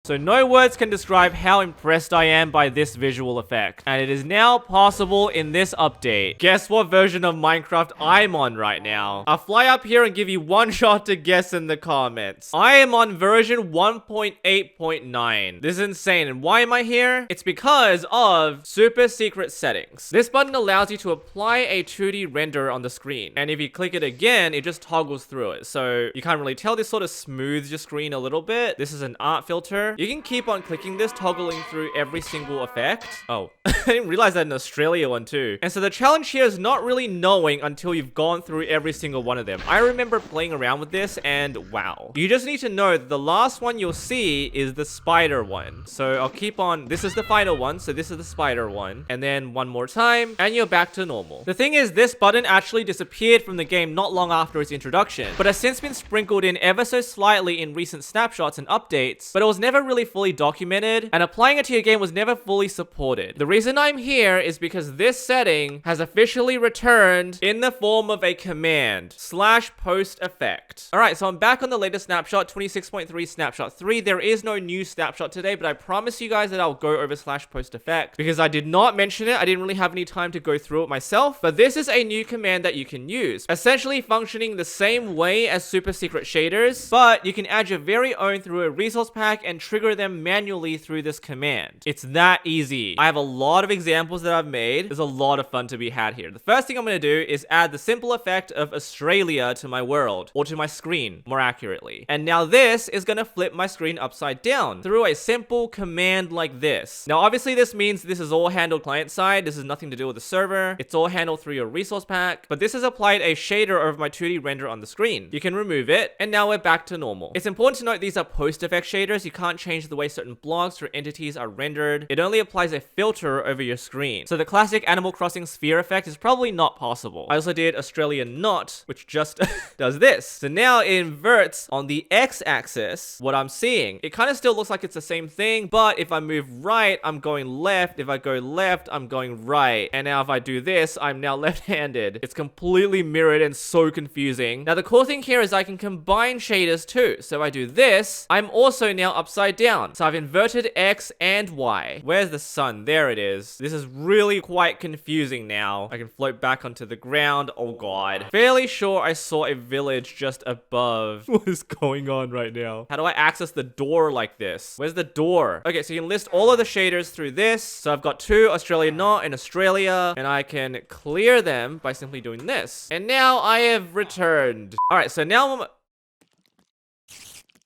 So no words can describe how impressed I am by this visual effect. And it is now possible in this update. Guess what version of Minecraft I'm on right now? I'll fly up here and give you one shot to guess in the comments. I am on version 1.8.9. This is insane. And why am I here? It's because of super secret settings. This button allows you to apply a 2D render on the screen. And if you click it again, it just toggles through it. So you can't really tell. This sort of smooths your screen a little bit. This is an art filter. You can keep on clicking this, toggling through every single effect. Oh, I didn't realize that in Australia one too. And so the challenge here is not really knowing until you've gone through every single one of them. I remember playing around with this and wow. You just need to know that the last one you'll see is the spider one. So I'll keep on, this is the final one. So this is the spider one. And then one more time and you're back to normal. The thing is, this button actually disappeared from the game not long after its introduction, but has since been sprinkled in ever so slightly in recent snapshots and updates, but it was never really fully documented, and applying it to your game was never fully supported. The reason I'm here is because this setting has officially returned in the form of a command /post effect. Alright, so I'm back on the latest snapshot, 26.3 snapshot 3. There is no new snapshot today, but I promise you guys that I'll go over /post effect because I did not mention it. I didn't really have any time to go through it myself, but this is a new command that you can use, essentially functioning the same way as super secret shaders, but you can add your very own through a resource pack and trigger them manually through this command. It's that easy. I have a lot of examples that I've made. There's a lot of fun to be had here. The first thing I'm going to do is add the simple effect of Australia to my world, or to my screen, more accurately. And now this is going to flip my screen upside down through a simple command like this. Now obviously this means this is all handled client side. This has nothing to do with the server. It's all handled through your resource pack, but this has applied a shader over my 2D render on the screen. You can remove it, and now we're back to normal. It's important to note these are post effect shaders. You can't change the way certain blocks or entities are rendered. It only applies a filter over your screen. So the classic Animal Crossing sphere effect is probably not possible. I also did Australia not, which just does this. So now it inverts on the x-axis what I'm seeing. It kind of still looks like it's the same thing, but if I move right, I'm going left. If I go left, I'm going right. And now if I do this, I'm now left-handed. It's completely mirrored and so confusing. Now the cool thing here is I can combine shaders too. So I do this, I'm also now upside down. So I've inverted X and Y. Where's the sun? There it is. This is really quite confusing now. I can float back onto the ground. Oh god. Fairly sure I saw a village just above. What is going on right now? How do I access the door like this? Where's the door? Okay, so you can list all of the shaders through this. So I've got two, Australia not and Australia, and I can clear them by simply doing this. And now I have returned. All right, so now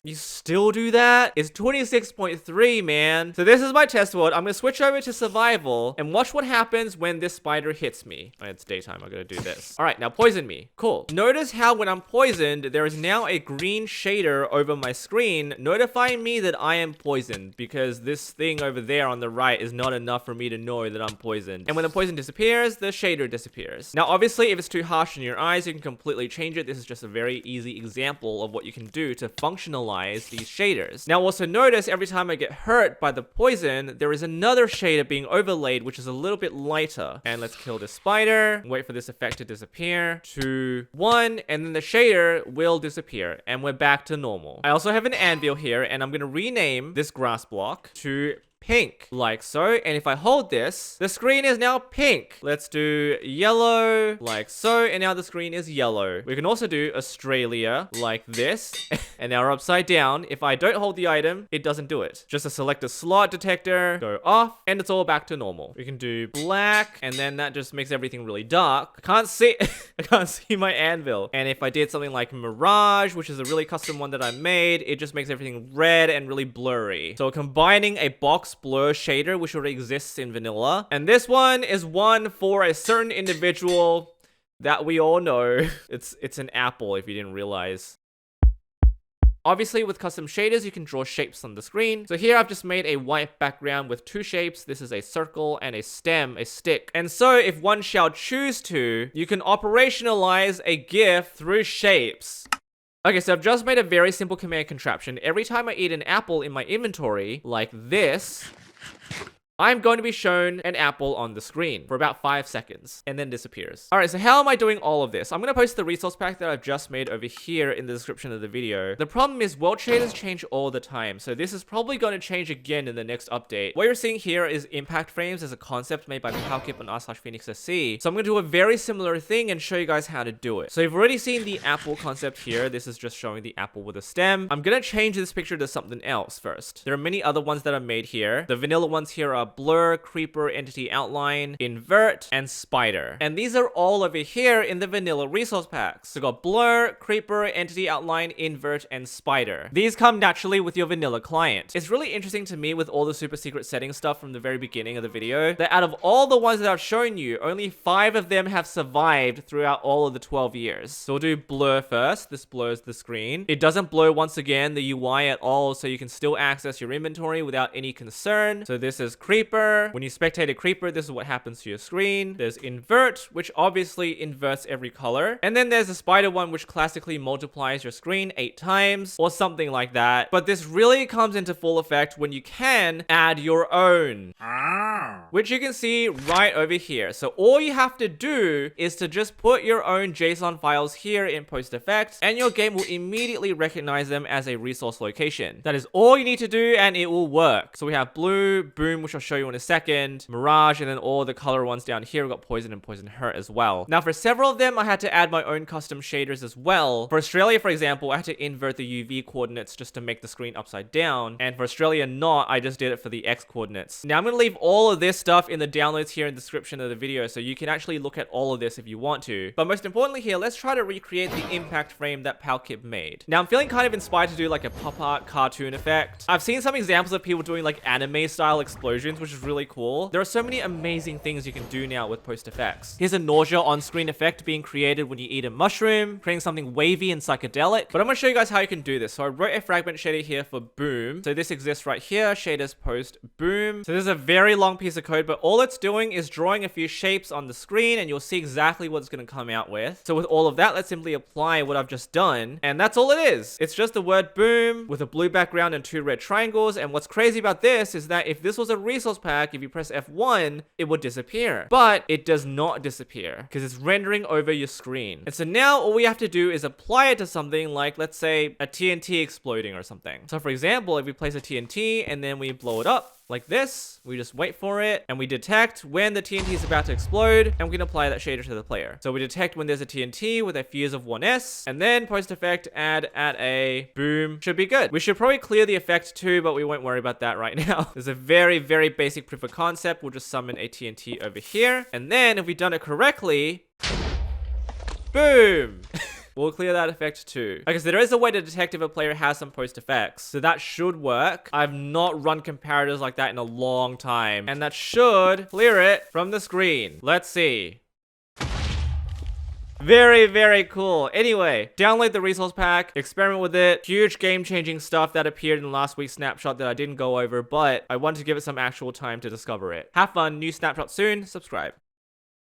you still do that? It's 26.3, man. So this is my test world. I'm gonna switch over to survival and watch what happens when this spider hits me. Oh, it's daytime. I'm gonna do this. All right, now poison me. Cool. Notice how when I'm poisoned, there is now a green shader over my screen notifying me that I am poisoned because this thing over there on the right is not enough for me to know that I'm poisoned. And when the poison disappears, the shader disappears. Now, obviously, if it's too harsh in your eyes, you can completely change it. This is just a very easy example of what you can do to functionalize these shaders. Now also notice every time I get hurt by the poison, there is another shader being overlaid, which is a little bit lighter. And let's kill this spider, wait for this effect to disappear. 2, 1, and then the shader will disappear, and we're back to normal. I also have an anvil here, and I'm gonna rename this grass block to pink, like so. And if I hold this, the screen is now pink. Let's do yellow, like so. And now the screen is yellow. We can also do Australia, like this. And now we're upside down. If I don't hold the item, it doesn't do it. Just a select a slot detector, go off, and it's all back to normal. We can do black, and then that just makes everything really dark. I can't see, I can't see my anvil. And if I did something like Mirage, which is a really custom one that I made, it just makes everything red and really blurry. So combining a box blur shader, which already exists in vanilla, and this one is one for a certain individual that we all know. It's an apple, if you didn't realize. Obviously, with custom shaders, you can draw shapes on the screen. So here I've just made a white background with two shapes. This is a circle and a stem, a stick. And so if one shall choose to, you can operationalize a GIF through shapes. Okay, so I've just made a very simple command contraption. Every time I eat an apple in my inventory, like this, I'm going to be shown an apple on the screen for about 5 seconds and then disappears. All right, so how am I doing all of this? I'm going to post the resource pack that I've just made over here in the description of the video. The problem is world shaders change all the time, so this is probably going to change again in the next update. What you're seeing here is impact frames as a concept made by Palkip on r/PhoenixSC. So I'm going to do a very similar thing and show you guys how to do it. So you've already seen the apple concept here. This is just showing the apple with a stem. I'm going to change this picture to something else first. There are many other ones that I've made here. The vanilla ones here are blur, creeper, entity outline, invert, and spider. And these are all over here in the vanilla resource packs. So we've got blur, creeper, entity outline, invert, and spider. These come naturally with your vanilla client. It's really interesting to me with all the super secret settings stuff from the very beginning of the video that out of all the ones that I've shown you, only 5 of them have survived throughout all of the 12 years. So we'll do blur first. This blurs the screen. It doesn't blur once again the UI at all, so you can still access your inventory without any concern. So this is creeper. When you spectate a creeper, this is what happens to your screen. There's invert, which obviously inverts every color. And then there's the spider one, which classically multiplies your screen 8 times or something like that. But this really comes into full effect when you can add your own, which you can see right over here. So all you have to do is to just put your own JSON files here in post effect, and your game will immediately recognize them as a resource location. That is all you need to do, and it will work. So we have blue, boom, which I'll show you in a second, mirage, and then all the color ones down here. We've got poison and poison hurt as well. Now for several of them, I had to add my own custom shaders as well. For Australia, for example, I had to invert the UV coordinates just to make the screen upside down. And for Australia not, I just did it for the X coordinates. Now I'm going to leave all of this stuff in the downloads here in the description of the video, so you can actually look at all of this if you want to. But most importantly here, let's try to recreate the impact frame that Palkip made. Now I'm feeling kind of inspired to do like a pop art cartoon effect. I've seen some examples of people doing like anime style explosions, which is really cool. There are so many amazing things you can do now with post effects. Here's a nausea on-screen effect being created when you eat a mushroom, creating something wavy and psychedelic. But I'm going to show you guys how you can do this. So I wrote a fragment shader here for boom. So this exists right here, shaders post boom. So this is a very long piece of code, but all it's doing is drawing a few shapes on the screen, and you'll see exactly what it's going to come out with. So with all of that, let's simply apply what I've just done, and that's all it is. It's just the word boom with a blue background and 2 red triangles. And what's crazy about this is that if this was a resource pack, if you press F1, it would disappear. But it does not disappear because it's rendering over your screen. And so now all we have to do is apply it to something like, let's say, a TNT exploding or something. So for example, if we place a TNT and then we blow it up like this, we just wait for it and we detect when the TNT is about to explode, and we can apply that shader to the player. So we detect when there's a TNT with a fuse of 1s, and then post effect add at a boom should be good. We should probably clear the effect too, but we won't worry about that right now. There's a very, very basic proof of concept. We'll just summon a TNT over here, and then if we've done it correctly, boom. We'll clear that effect too. Okay, so there is a way to detect if a player has some post effects. So that should work. I've not run comparators like that in a long time. And that should clear it from the screen. Let's see. Very, very cool. Anyway, download the resource pack, experiment with it. Huge game-changing stuff that appeared in last week's snapshot that I didn't go over, but I wanted to give it some actual time to discover it. Have fun. New snapshot soon. Subscribe.